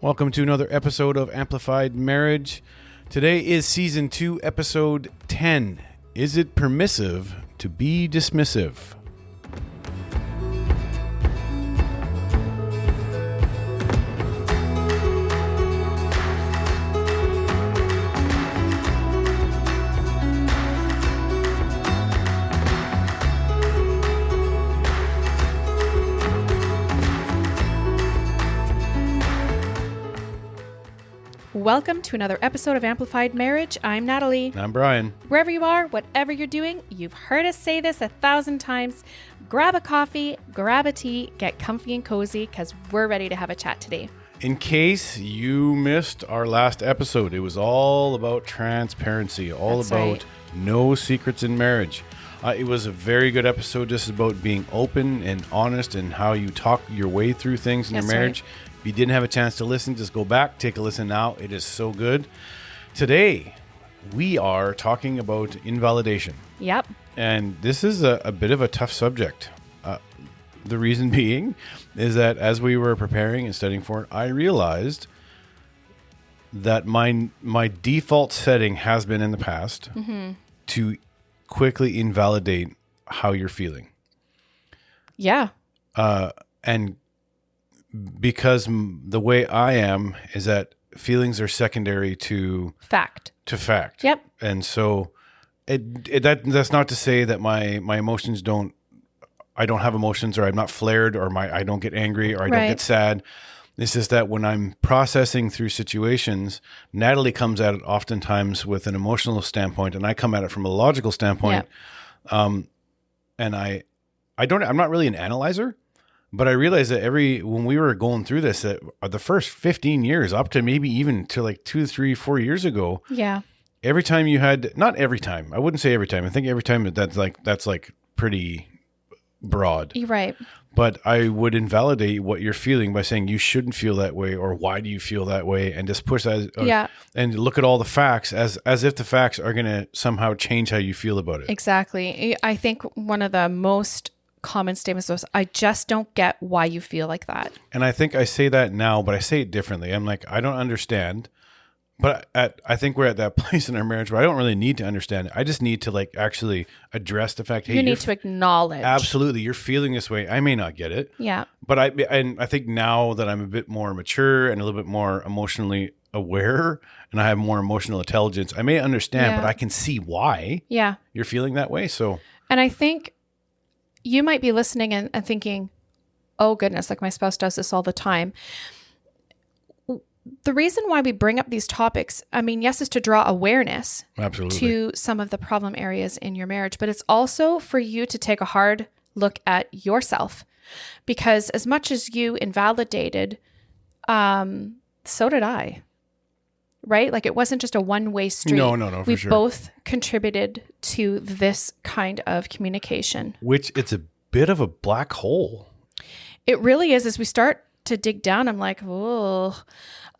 Welcome to another episode of Amplified Marriage. Today is Season 2, Episode 10. Is it permissive to be dismissive? Welcome to another episode of Amplified Marriage. I'm Natalie. I'm Brian. Wherever you are, whatever you're doing, you've heard us say this 1,000 times. Grab a coffee, grab a tea, get comfy and cozy because we're ready to have a chat today. In case you missed our last episode, it was all about transparency, That's about right. No secrets in marriage. It was a very good episode just about being open and honest and how you talk your way through things in your That's marriage. right. If you didn't have a chance to listen, just go back, take a listen now. It is so good. Today, we are talking about invalidation. Yep. And this is a bit of a tough subject. The reason being is that as we were preparing and studying for it, I realized that my default setting has been in the past to quickly invalidate how you're feeling. Yeah. And because the way I am is that feelings are secondary to Fact. fact. Yep. And so that's not to say that my emotions I don't have emotions, or I'm not flared, or I don't get angry, or I don't get sad. It's just that when I'm processing through situations, Natalie comes at it oftentimes with an emotional standpoint, and I come at it from a logical standpoint. Yep. And I'm not really an analyzer, but I realized that when we were going through this, that the first 15 years, up to maybe even to like 2, 3, 4 years ago, Yeah. every time not every time, I wouldn't say every time. I think every time that's like pretty broad. You're right. But I would invalidate what you're feeling by saying you shouldn't feel that way, or why do you feel that way, and just push that. And look at all the facts as if the facts are going to somehow change how you feel about it. Exactly. I think one of the most common statements was, I just don't get why you feel like that. And I think I say that now, but I say it differently. I'm like, I don't understand. But I think we're at that place in our marriage where I don't really need to understand it. I just need to actually address the fact, hey, You need to acknowledge. Absolutely, you're feeling this way. I may not get it. Yeah. But I think now that I'm a bit more mature and a little bit more emotionally aware, and I have more emotional intelligence, I may understand, but I can see why you're feeling that way. So, and I think you might be listening and thinking, oh goodness, like my spouse does this all the time. The reason why we bring up these topics, I mean, yes, is to draw awareness to some of the problem areas in your marriage, but it's also for you to take a hard look at yourself, because as much as you invalidated, so did I, right? Like it wasn't just a one-way street. No, we for sure. both contributed to this kind of communication. Which it's a bit of a black hole. It really is. As we start to dig down, I'm like, oh,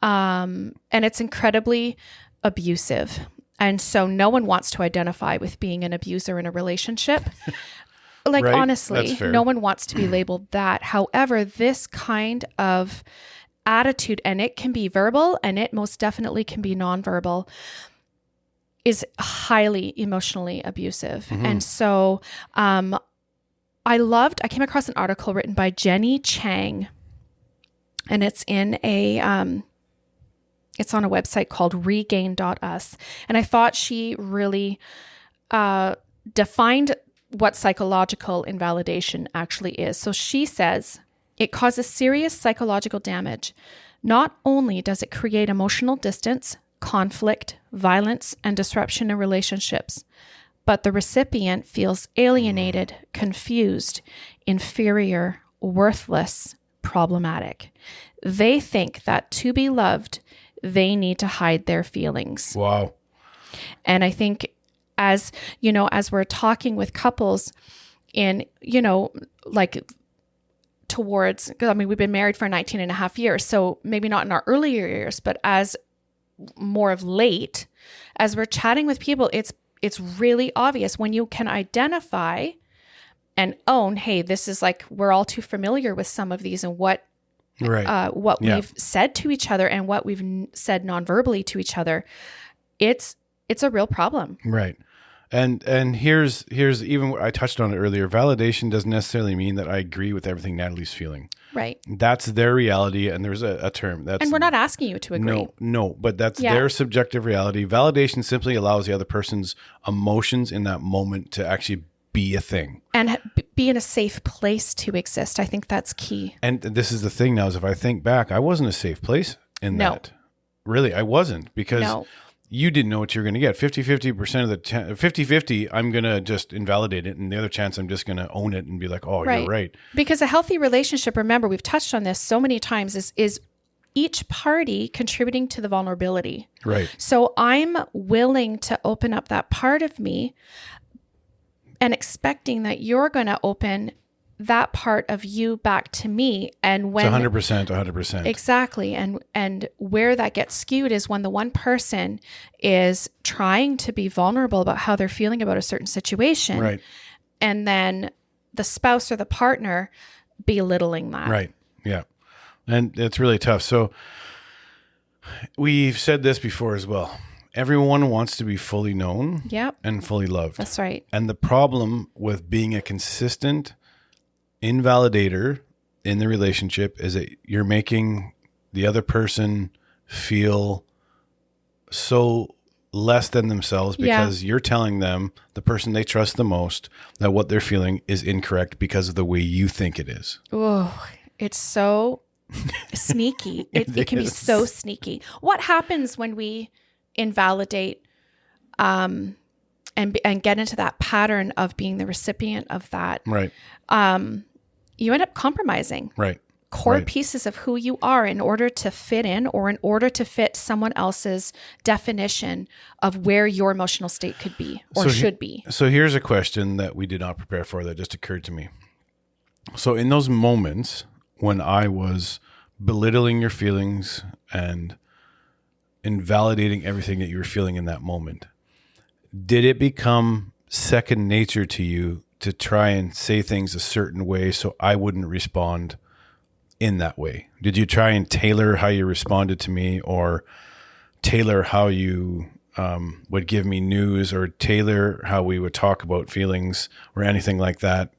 and it's incredibly abusive. And so no one wants to identify with being an abuser in a relationship. Like, right? Honestly, no one wants to be labeled that. However, this kind of attitude, and it can be verbal and it most definitely can be nonverbal, is highly emotionally abusive. And so, I came across an article written by Jenny Chang, and it's it's on a website called regain.us. And I thought she really defined what psychological invalidation actually is. So she says, it causes serious psychological damage. Not only does it create emotional distance, conflict, violence, and disruption in relationships, but the recipient feels alienated, confused, inferior, worthless, problematic. They think that to be loved, they need to hide their feelings. Wow. And I think as we're talking with couples in, towards, I mean, we've been married for 19 and a half years, so maybe not in our earlier years, but as more of late, as we're chatting with people, it's really obvious when you can identify and own, hey, this is like, we're all too familiar with some of these and what what we've said to each other and what we've said non-verbally to each other, it's a real problem. Right. And here's even, I touched on it earlier, validation doesn't necessarily mean that I agree with everything Natalie's feeling. Right. That's their reality, and there's a term. And we're not asking you to agree. No, but that's their subjective reality. Validation simply allows the other person's emotions in that moment to actually be a thing. And be in a safe place to exist. I think that's key. And this is the thing now, is if I think back, I wasn't a safe place in that. Really, I wasn't, because you didn't know what you're going to get. 50-50% of the 50-50, I'm going to just invalidate it. And the other chance, I'm just going to own it and be like, oh, you're right. Because a healthy relationship, remember, we've touched on this so many times, is each party contributing to the vulnerability. Right. So I'm willing to open up that part of me and expecting that you're going to open that part of you back to me. And when it's 100%. Exactly. And where that gets skewed is when the one person is trying to be vulnerable about how they're feeling about a certain situation. Right. And then the spouse or the partner belittling that. Right. Yeah. And it's really tough. So we've said this before as well. Everyone wants to be fully known and fully loved. That's right. And the problem with being a consistent invalidator in the relationship is that you're making the other person feel so less than themselves, because you're telling them, the person they trust the most, that what they're feeling is incorrect because of the way you think it is. Oh, it's so sneaky. It can be so sneaky. What happens when we invalidate and get into that pattern of being the recipient of that? Right. You end up compromising right. core pieces of who you are in order to fit in, or in order to fit someone else's definition of where your emotional state could be or should be. So here's a question that we did not prepare for that just occurred to me. So in those moments when I was belittling your feelings and invalidating everything that you were feeling in that moment, did it become second nature to you to try and say things a certain way so I wouldn't respond in that way? Did you try and tailor how you responded to me, or tailor how you would give me news, or tailor how we would talk about feelings or anything like that?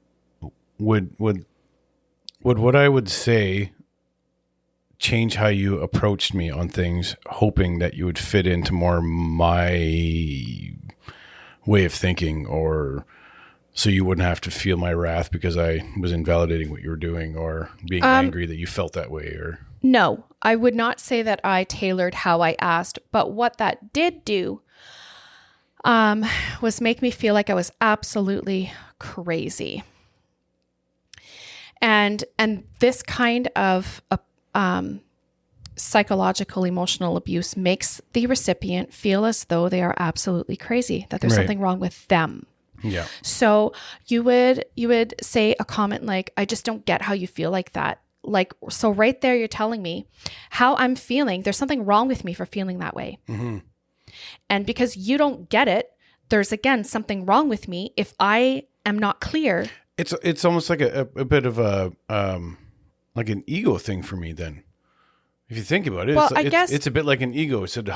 Would what I would say change how you approached me on things, hoping that you would fit into more my way of thinking, or so you wouldn't have to feel my wrath because I was invalidating what you were doing, or being angry that you felt that way? Or no, I would not say that I tailored how I asked, but what that did do was make me feel like I was absolutely crazy. And this kind of psychological emotional abuse makes the recipient feel as though they are absolutely crazy, that there's something wrong with them. Yeah. So you would say a comment like, I just don't get how you feel like that. Like, so right there, you're telling me how I'm feeling. There's something wrong with me for feeling that way. Mm-hmm. And because you don't get it, there's again, something wrong with me if I am not clear. It's almost like a bit of a, like an ego thing for me then. If you think about it, well, I guess it's a bit like an ego. It said,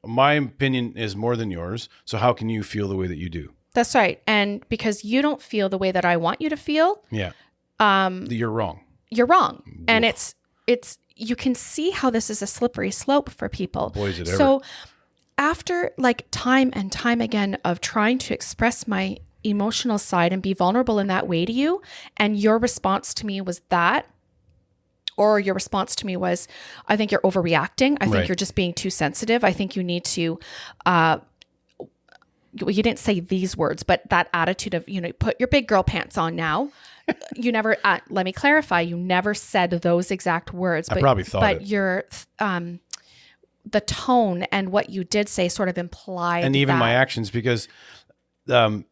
my opinion is more than yours, so how can you feel the way that you do? That's right. And because you don't feel the way that I want you to feel, you're wrong. You're wrong. Oof. And it's you can see how this is a slippery slope for people. Boy, is it ever. So after like time and time again of trying to express my emotional side and be vulnerable in that way to you, and your response to me was that, or your response to me was, I think you're overreacting. I think you're just being too sensitive. I think you need to, you didn't say these words, but that attitude of, put your big girl pants on now. You never, let me clarify, you never said those exact words. I probably thought it. But your, the tone and what you did say sort of implied and even that. my actions, because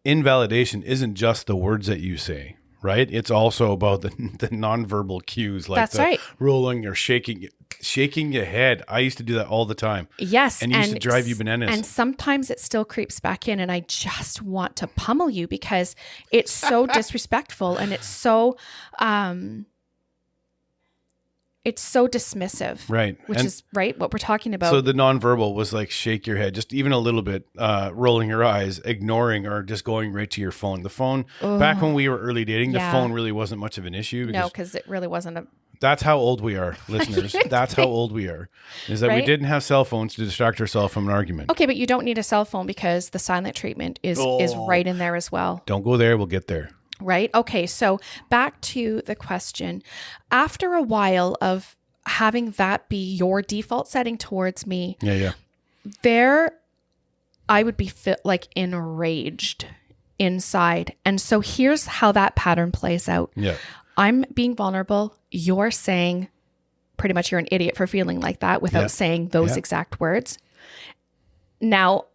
invalidation isn't just the words that you say, right? It's also about the nonverbal cues, like That's right. rolling or shaking your head. I used to do that all the time. Yes. And it used to drive you bananas. And sometimes it still creeps back in, and I just want to pummel you because it's so disrespectful, and it's so, It's so dismissive. Right. Which is what we're talking about. So the nonverbal was like shake your head, just even a little bit, rolling your eyes, ignoring, or just going right to your phone. The phone, back when we were early dating, the phone really wasn't much of an issue. Because it really wasn't That's how old we are, listeners. That's how old we are. Is that we didn't have cell phones to distract ourselves from an argument. Okay, but you don't need a cell phone because the silent treatment is right in there as well. Don't go there. We'll get there. Right? Okay, so back to the question. After a while of having that be your default setting towards me, I would be enraged inside. And so here's how that pattern plays out. Yeah. I'm being vulnerable. You're saying pretty much you're an idiot for feeling like that without saying those exact words. Now,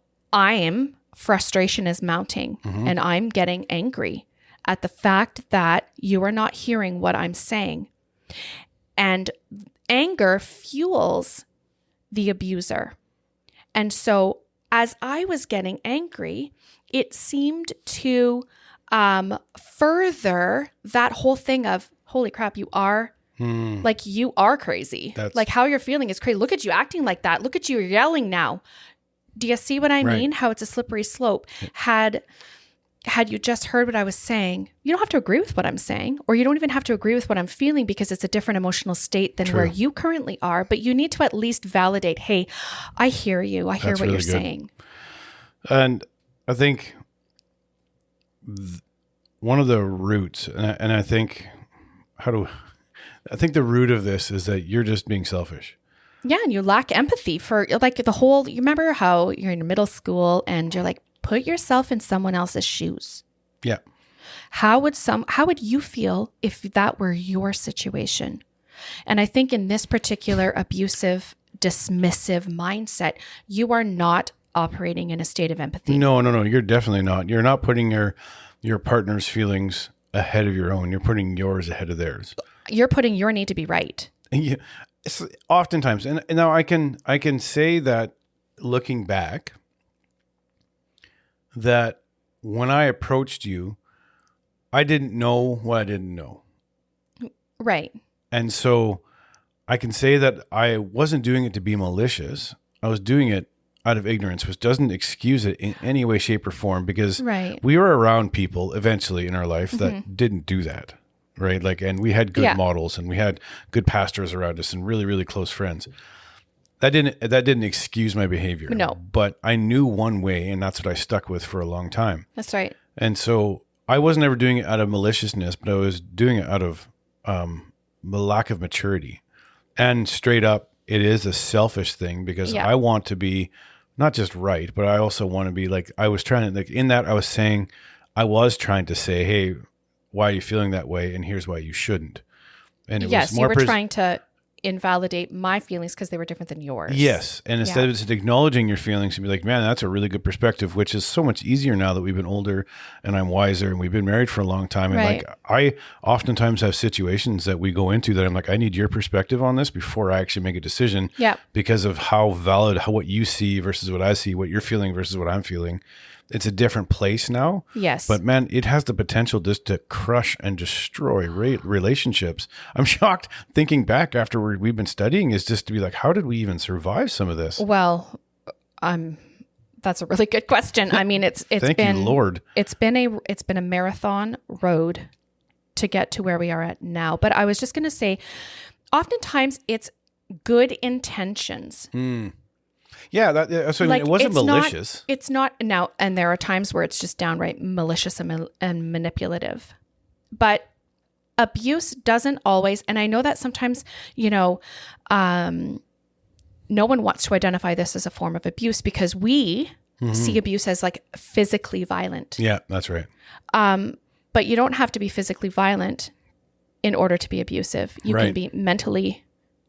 frustration is mounting and I'm getting angry at the fact that you are not hearing what I'm saying. And anger fuels the abuser. And so as I was getting angry, it seemed to further that whole thing of, holy crap, you are you are crazy. Like how you're feeling is crazy. Look at you acting like that. Look at you, you're yelling now. Do you see what I mean? How it's a slippery slope. Had you just heard what I was saying, you don't have to agree with what I'm saying, or you don't even have to agree with what I'm feeling because it's a different emotional state than where you currently are. But you need to at least validate, hey, I hear you. I hear what you're saying. And I think one of the roots, and I think the root of this is that you're just being selfish. Yeah, and you lack empathy for like the whole, you remember how you're in middle school and you're like, put yourself in someone else's shoes. Yeah. How would you feel if that were your situation? And I think in this particular abusive, dismissive mindset, you are not operating in a state of empathy. No, you're definitely not. You're not putting your partner's feelings ahead of your own. You're putting yours ahead of theirs. You're putting your need to be right. Yeah, oftentimes, and now I can say that looking back, that when I approached you, I didn't know what I didn't know. Right. And so I can say that I wasn't doing it to be malicious. I was doing it out of ignorance, which doesn't excuse it in any way, shape, or form, because we were around people eventually in our life that didn't do that. Right. And we had good models and we had good pastors around us and really, really close friends. That didn't excuse my behavior. No. But I knew one way, and that's what I stuck with for a long time. That's right. And so I wasn't ever doing it out of maliciousness, but I was doing it out of the lack of maturity. And straight up, it is a selfish thing because I want to be not just right, but I also want to be I was trying to, I was trying to say, hey, why are you feeling that way? And here's why you shouldn't. And it was more you were trying to invalidate my feelings because they were different than yours. Yes. And instead of just acknowledging your feelings and be like, man, that's a really good perspective, which is so much easier now that we've been older and I'm wiser and we've been married for a long time. And I oftentimes have situations that we go into that I'm like, I need your perspective on this before I actually make a decision. Yeah. Because of how what you see versus what I see, what you're feeling versus what I'm feeling. It's a different place now. Yes. But man, it has the potential just to crush and destroy relationships. I'm shocked thinking back after we've been studying is just to be like, how did we even survive some of this? Well, that's a really good question. I mean, it's Thank been, you, Lord. It's been a marathon road to get to where we are at now. But I was just going to say, oftentimes it's good intentions. Yeah, it wasn't malicious. It's not now, and there are times where it's just downright malicious and manipulative. But abuse doesn't always, and I know that sometimes, no one wants to identify this as a form of abuse because we see abuse as physically violent. Yeah, that's right. But you don't have to be physically violent in order to be abusive. You can be mentally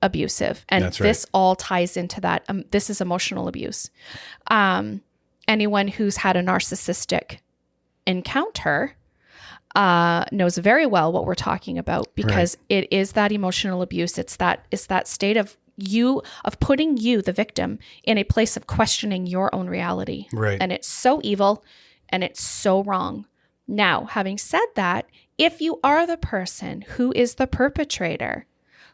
abusive. And this all ties into that. This is emotional abuse. Anyone who's had a narcissistic encounter knows very well what we're talking about because it is that emotional abuse. It's that state of putting you, the victim, in a place of questioning your own reality. Right. And it's so evil and it's so wrong. Now, having said that, if you are the person who is the perpetrator,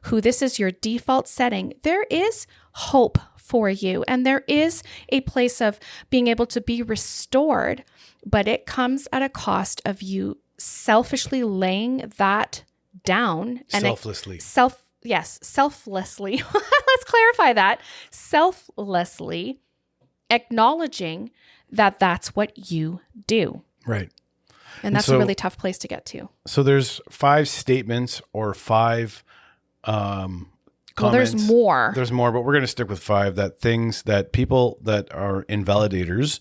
who this is your default setting, there is hope for you. And there is a place of being able to be restored, but it comes at a cost of you selfishly laying that down. And selflessly. Selflessly. Let's clarify that. Selflessly acknowledging that that's what you do. Right. And that's a really tough place to get to. So there's 5 statements or 5 comments. Well, there's more. There's more, but we're going to stick with 5 that things that people that are invalidators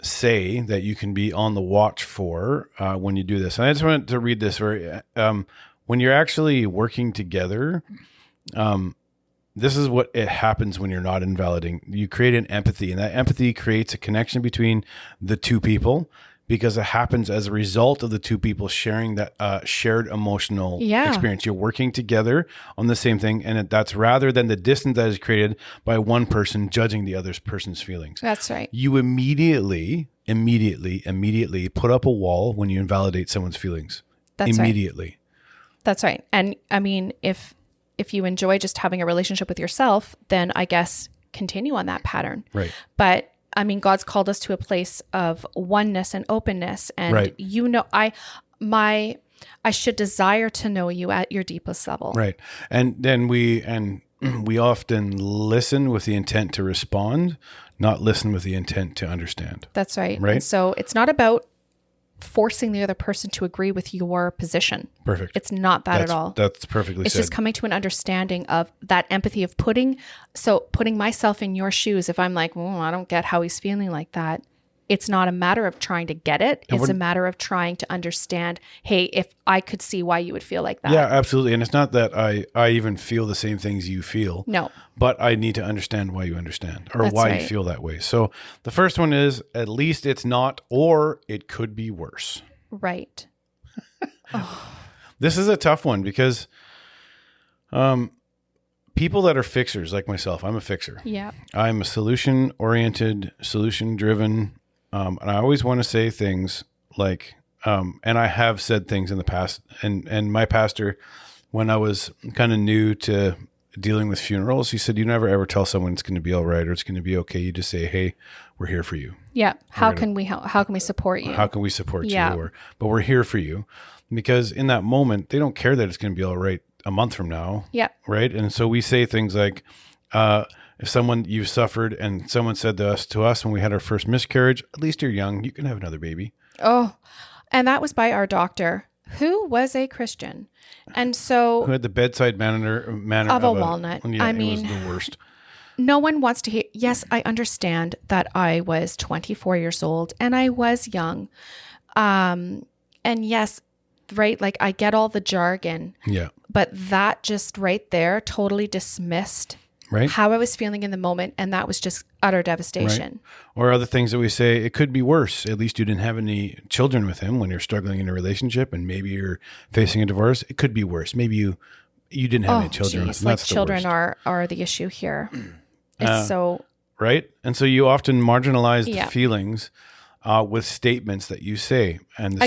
say that you can be on the watch for when you do this. And I just wanted to read this when you're actually working together, this is what it happens when you're not invalidating. You create an empathy, and that empathy creates a connection between the two people because it happens as a result of the two people sharing that shared emotional experience. You're working together on the same thing, and that's rather than the distance that is created by one person judging the other person's feelings. That's right. You immediately put up a wall when you invalidate someone's feelings. That's immediately. Right. That's right. And I mean, if you enjoy just having a relationship with yourself, then I guess continue on that pattern. Right. But I mean, God's called us to a place of oneness and openness. And I should desire to know you at your deepest level. Right. And then we often listen with the intent to respond, not listen with the intent to understand. That's right. Right. And so it's not about forcing the other person to agree with your position. Perfect. It's not that at all. That's perfectly It's said. just coming to an understanding of that empathy of putting myself in your shoes. If I'm like, I don't get how he's feeling like that. It's not a matter of trying to get it. It's a matter of trying to understand, hey, if I could see why you would feel like that. Yeah, absolutely. And it's not that I even feel the same things you feel. No. But I need to understand why you understand or That's why right. you feel that way. So the first one is at least it's not, or it could be worse. Right. This is a tough one because people that are fixers like myself, I'm a fixer. Yeah. I'm a solution-oriented, solution-driven, and I always want to say things like, and I have said things in the past, and my pastor, when I was kind of new to dealing with funerals, he said, you never ever tell someone it's going to be all right or it's going to be okay. You just say, hey, we're here for you. Yeah. How can we support you? How can we support Yeah. you? But we're here for you. Because in that moment, they don't care that it's going to be all right a month from now. Yeah. Right. And so we say things like, if you've suffered and someone said to us when we had our first miscarriage, at least you're young, you can have another baby. Oh, and that was by our doctor, who was a Christian. And so who had the bedside manner of a walnut. Yeah, I it mean, was the worst. No one wants to hear. Yes, I understand that I was 24 years old and I was young. And yes, right, like I get all the jargon. Yeah. But that just right there totally dismissed how I was feeling in the moment. And that was just utter devastation. Right. Or other things that we say, it could be worse. At least you didn't have any children with him when you're struggling in a relationship and maybe you're facing a divorce. It could be worse. Maybe you didn't have any children with him. Like that's children the worst. are the issue here. It's so... Right? And so you often marginalize the feelings with statements that you say. And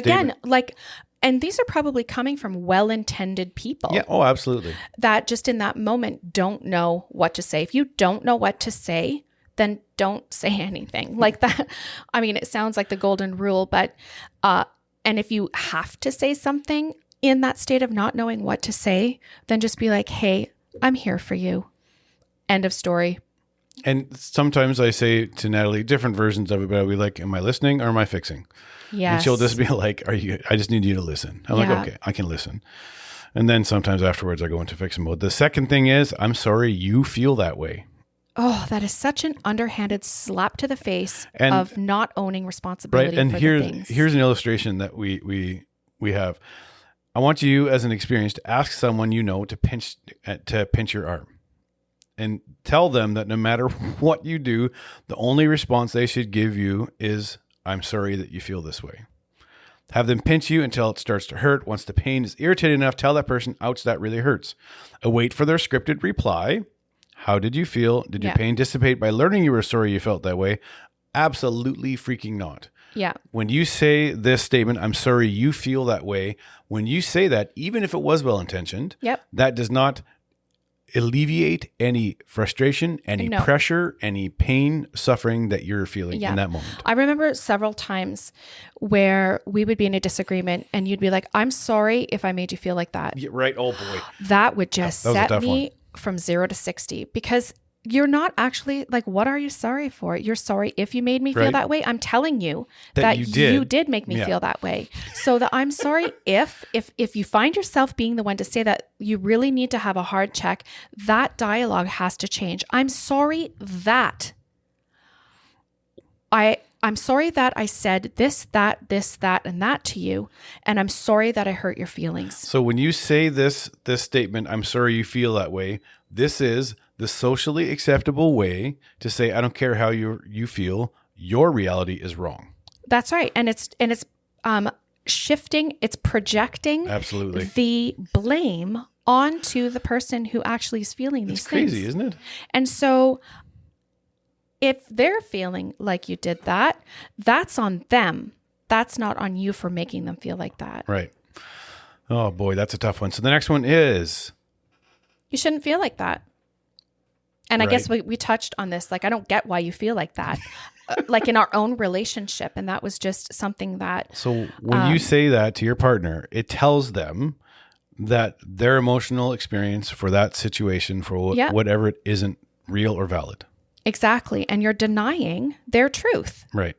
and these are probably coming from well-intended people. Yeah. Oh, absolutely. That just in that moment don't know what to say. If you don't know what to say, then don't say anything like that. I mean, it sounds like the golden rule, but, and if you have to say something in that state of not knowing what to say, then just be like, hey, I'm here for you. End of story. And sometimes I say to Natalie different versions of it, but I'll be like, am I listening or am I fixing? Yes. And she'll just be like, I just need you to listen. I'm like, okay, I can listen. And then sometimes afterwards I go into fixing mode. The second thing is, I'm sorry you feel that way. Oh, that is such an underhanded slap to the face of not owning responsibility. Right. And for the things. Here's an illustration that we have. I want you as an experience to ask someone you know to pinch your arm. And tell them that no matter what you do, the only response they should give you is, I'm sorry that you feel this way. Have them pinch you until it starts to hurt. Once the pain is irritating enough, tell that person, ouch, that really hurts. Await for their scripted reply. How did you feel? Did your pain dissipate by learning you were sorry you felt that way? Absolutely freaking not. Yeah. When you say this statement, I'm sorry you feel that way, when you say that, even if it was well-intentioned, that does not alleviate any frustration, any pressure, any pain, suffering that you're feeling in that moment. I remember several times where we would be in a disagreement and you'd be like, I'm sorry if I made you feel like that. Yeah, right. Oh boy. That would just set me from 0 to 60 because you're not actually like, what are you sorry for? You're sorry if you made me feel that way. I'm telling you that you did make me feel that way. So that I'm sorry if you find yourself being the one to say that, you really need to have a hard check. That dialogue has to change. I'm sorry that I'm sorry that I said this, that, and that to you. And I'm sorry that I hurt your feelings. So when you say this statement, I'm sorry you feel that way, this is the socially acceptable way to say, I don't care how you feel, your reality is wrong. That's right. And it's shifting, it's projecting absolutely the blame onto the person who actually is feeling these things. It's crazy, isn't it? And so if they're feeling like you did that, that's on them. That's not on you for making them feel like that. Right. Oh boy, that's a tough one. So the next one is, you shouldn't feel like that. And I guess we touched on this. Like, I don't get why you feel like that, like in our own relationship. And that was just something that. So when you say that to your partner, it tells them that their emotional experience for that situation, for whatever it isn't real or valid. Exactly. And you're denying their truth. Right.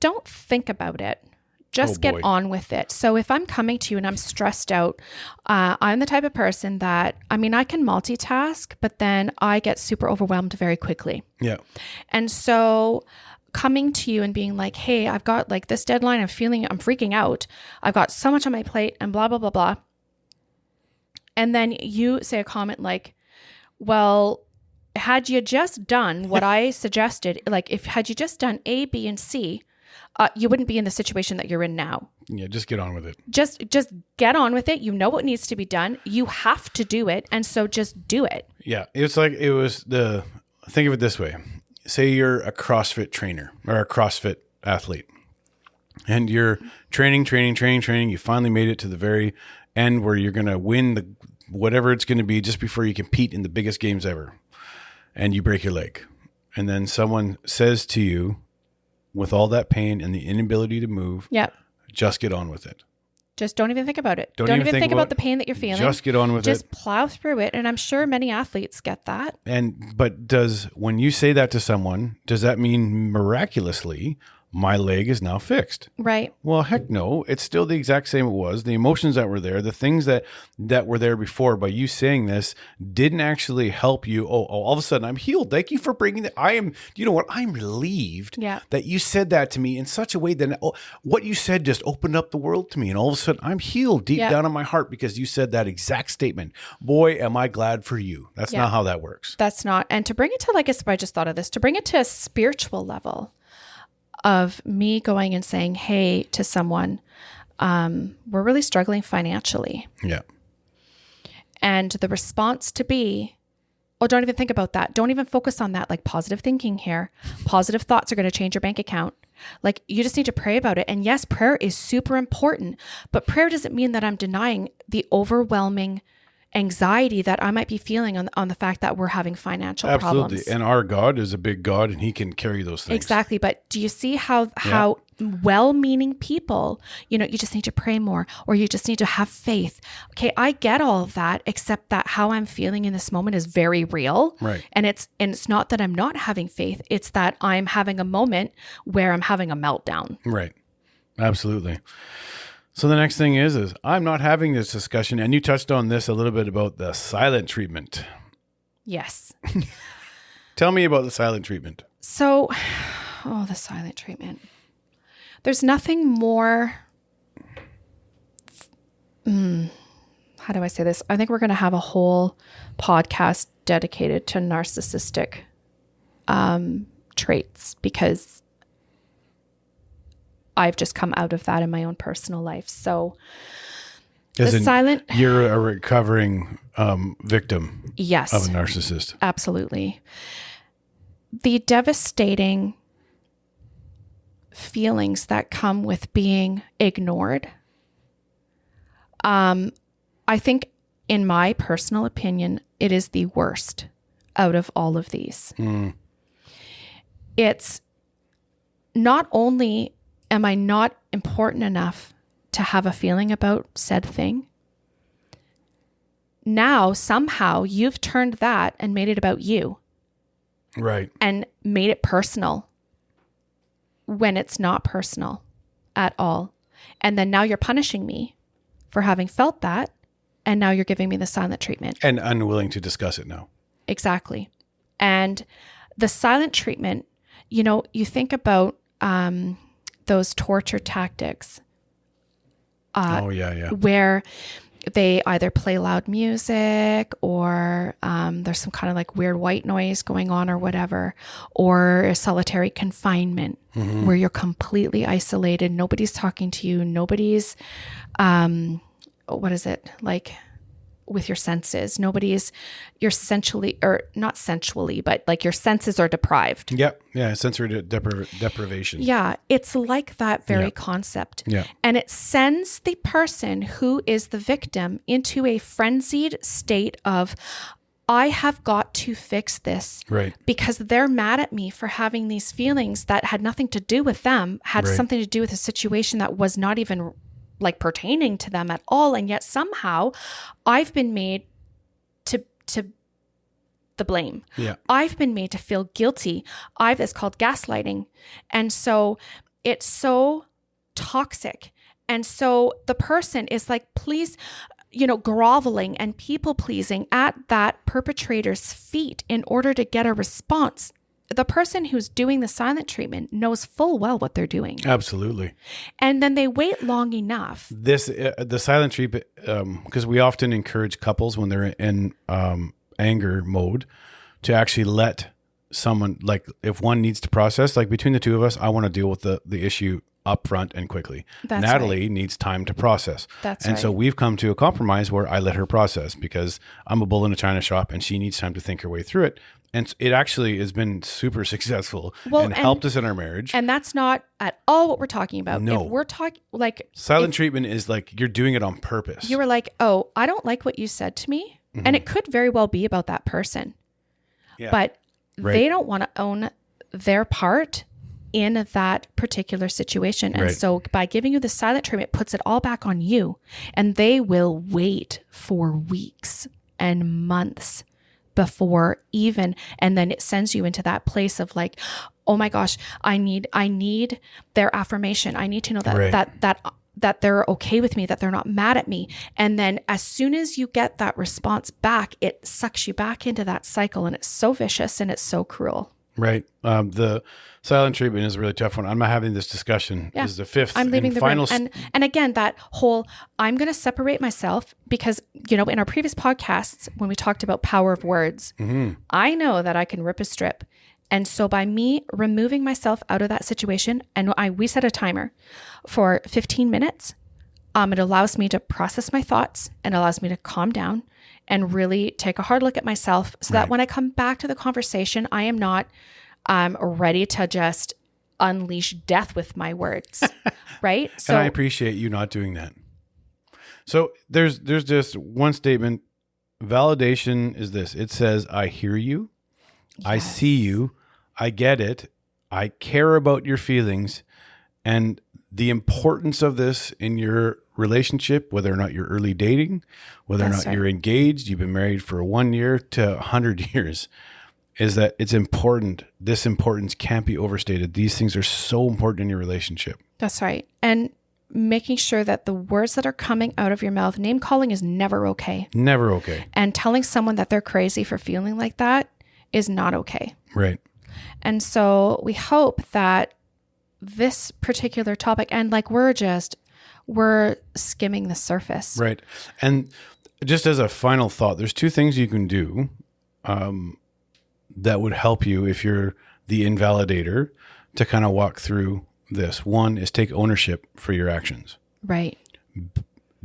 Don't think about it. Just get on with it. So if I'm coming to you and I'm stressed out, I'm the type of person that, I can multitask, but then I get super overwhelmed very quickly. Yeah. And so coming to you and being like, hey, I've got like this deadline, I'm freaking out. I've got so much on my plate and blah, blah, blah, blah. And then you say a comment like, well, had you just done what I suggested, like had you just done A, B, and C, you wouldn't be in the situation that you're in now. Yeah, just get on with it. Just get on with it. You know what needs to be done. You have to do it. And so just do it. Yeah. It's like think of it this way. Say you're a CrossFit trainer or a CrossFit athlete and you're training. You finally made it to the very end where you're going to win whatever it's going to be just before you compete in the biggest games ever. And you break your leg. And then someone says to you, with all that pain and the inability to move, just get on with it. Just don't even think about it. Don't even think about the pain that you're feeling. Just get on with it. Just plow through it. And I'm sure many athletes get that. But when you say that to someone, does that mean miraculously my leg is now fixed? Right. Well, heck no. It's still the exact same it was. The emotions that were there, the things that were there before, by you saying this didn't actually help you. Oh, all of a sudden I'm healed. Thank you for bringing that. You know what? I'm relieved that you said that to me in such a way that what you said just opened up the world to me. And all of a sudden I'm healed deep down in my heart because you said that exact statement. Boy, am I glad for you. That's not how that works. That's not. And to bring it to, I just thought of this, to bring it to a spiritual level, of me going and saying, hey, to someone, we're really struggling financially. Yeah. And the response to be, oh, don't even think about that. Don't even focus on that. Like, positive thinking here. Positive thoughts are going to change your bank account. Like, you just need to pray about it. And yes, prayer is super important, but prayer doesn't mean that I'm denying the overwhelming anxiety that I might be feeling on the fact that we're having financial problems. Absolutely. And our God is a big God and he can carry those things. Exactly. But do you see how well-meaning people, you just need to pray more, or you just need to have faith. Okay, I get all of that, except that how I'm feeling in this moment is very real. Right. And it's not that I'm not having faith. It's that I'm having a moment where I'm having a meltdown. Right. Absolutely. So the next thing is I'm not having this discussion. And you touched on this a little bit about the silent treatment. Yes. Tell me about the silent treatment. So, the silent treatment. There's nothing more. How do I say this? I think we're going to have a whole podcast dedicated to narcissistic traits, because I've just come out of that in my own personal life. So you're a recovering victim yes, of a narcissist. Absolutely. The devastating feelings that come with being ignored I think, in my personal opinion, it is the worst out of all of these. It's not only am I not important enough to have a feeling about said thing, now somehow you've turned that and made it about you. Right. And made it personal when it's not personal at all. And then now you're punishing me for having felt that. And now you're giving me the silent treatment. And unwilling to discuss it now. Exactly. And the silent treatment, you know, you think about those torture tactics. Where they either play loud music or there's some kind of like weird white noise going on or whatever, or a solitary confinement where you're completely isolated. Nobody's talking to you. Nobody's, what is it like with your senses? You're sensually, or not sensually, but like your senses are deprived. Yep. Yeah. Sensory deprivation. Yeah. It's like that very concept. Yeah. And it sends the person who is the victim into a frenzied state of, I have got to fix this. Right. Because they're mad at me for having these feelings that had nothing to do with them, had something to do with a situation that was not even like pertaining to them at all. And yet somehow I've been made to the blame. Yeah. I've been made to feel guilty. It's called gaslighting. And so it's so toxic. And so the person is like, please, groveling and people pleasing at that perpetrator's feet in order to get a response. The person who's doing the silent treatment knows full well what they're doing. Absolutely. And then they wait long enough. The silent treatment, because we often encourage couples when they're in anger mode to actually let someone, like if one needs to process, like between the two of us, I want to deal with the issue upfront and quickly. That's Natalie right. needs time to process. That's and right. so we've come to a compromise where I let her process because I'm a bull in a china shop and she needs time to think her way through it. And it actually has been super successful and helped us in our marriage. And that's not at all what we're talking about. No. If we're talking like silent treatment is like you're doing it on purpose. You were like, oh, I don't like what you said to me. Mm-hmm. And it could very well be about that person. Yeah. But they don't want to own their part in that particular situation. And so by giving you the silent treatment, it puts it all back on you. And they will wait for weeks and months before even, and then it sends you into that place of like, oh my gosh, I need their affirmation. I need to know that they're okay with me, that they're not mad at me. And then as soon as you get that response back, it sucks you back into that cycle, and it's so vicious and it's so cruel. Right. The silent treatment is a really tough one. I'm not having this discussion. Yeah. This is the fifth I'm leaving the final room. And again, that whole, I'm going to separate myself because, in our previous podcasts, when we talked about power of words, I know that I can rip a strip. And so by me removing myself out of that situation, and we set a timer for 15 minutes, it allows me to process my thoughts and allows me to calm down and really take a hard look at myself so that when I come back to the conversation, I am not ready to just unleash death with my words, right? So, and I appreciate you not doing that. So there's just one statement. Validation is this. It says, I hear you. Yes. I see you. I get it. I care about your feelings and the importance of this in your relationship, whether or not you're early dating, whether or not you're engaged, you've been married for 1 year to 100 years, is that it's important. This importance can't be overstated. These things are so important in your relationship. That's right. And making sure that the words that are coming out of your mouth, name calling is never okay. Never okay. And telling someone that they're crazy for feeling like that is not okay. Right. And so we hope that this particular topic, and like we're skimming the surface. Right. And just as a final thought, there's two things you can do that would help you if you're the invalidator to kind of walk through this. One is take ownership for your actions. Right.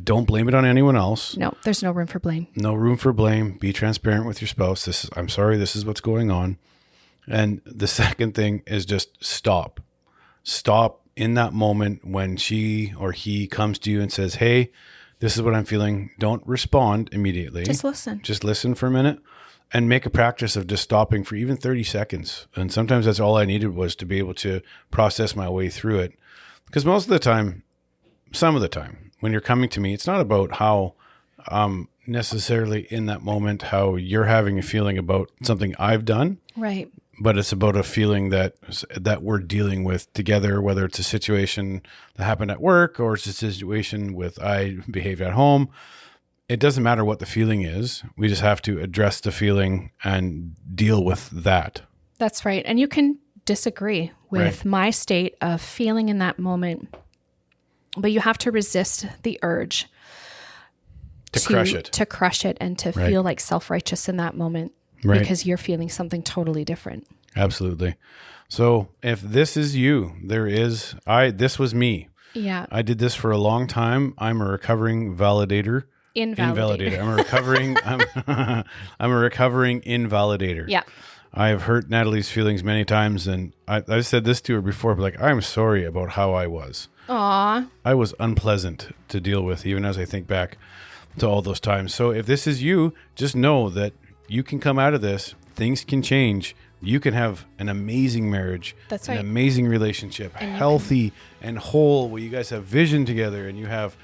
Don't blame it on anyone else. No, there's no room for blame. No room for blame. Be transparent with your spouse. I'm sorry, this is what's going on. And the second thing is just stop. Stop in that moment when she or he comes to you and says, hey, this is what I'm feeling. Don't respond immediately. Just listen. Just listen for a minute and make a practice of just stopping for even 30 seconds. And sometimes that's all I needed was to be able to process my way through it. Because most of the time, some of the time, when you're coming to me, it's not about how necessarily in that moment, how you're having a feeling about something I've done. Right. But it's about a feeling that we're dealing with together, whether it's a situation that happened at work or it's a situation with I behaved at home. It doesn't matter what the feeling is. We just have to address the feeling and deal with that. That's right. And you can disagree with my state of feeling in that moment, but you have to resist the urge to crush it and to feel like self-righteous in that moment because you're feeling something totally different. Absolutely. So if this is you, this was me. Yeah. I did this for a long time. I'm a recovering invalidator. I'm a recovering invalidator. Yeah. I have hurt Natalie's feelings many times, and I've said this to her before, but like, I'm sorry about how I was. Aw. I was unpleasant to deal with, even as I think back to all those times. So if this is you, just know that you can come out of this. Things can change. You can have an amazing marriage. That's right. An amazing relationship, healthy and whole, where you guys have vision together and you have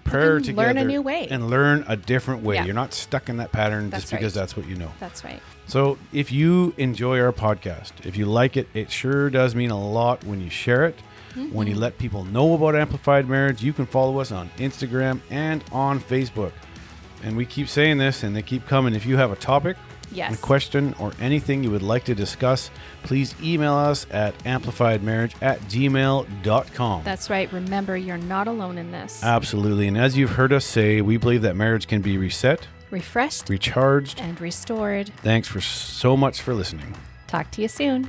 prayer together. Learn a new way. And learn a different way. Yeah. You're not stuck in that pattern That's just because that's what you know. That's right. So if you enjoy our podcast, if you like it, it sure does mean a lot when you share it. Mm-hmm. When you let people know about Amplified Marriage. You can follow us on Instagram and on Facebook. And we keep saying this and they keep coming. If you have a topic, a question, or anything you would like to discuss, please email us at amplifiedmarriage@gmail.com. That's right. Remember, you're not alone in this. Absolutely. And as you've heard us say, we believe that marriage can be reset, refreshed, recharged, and restored. Thanks so much for listening. Talk to you soon.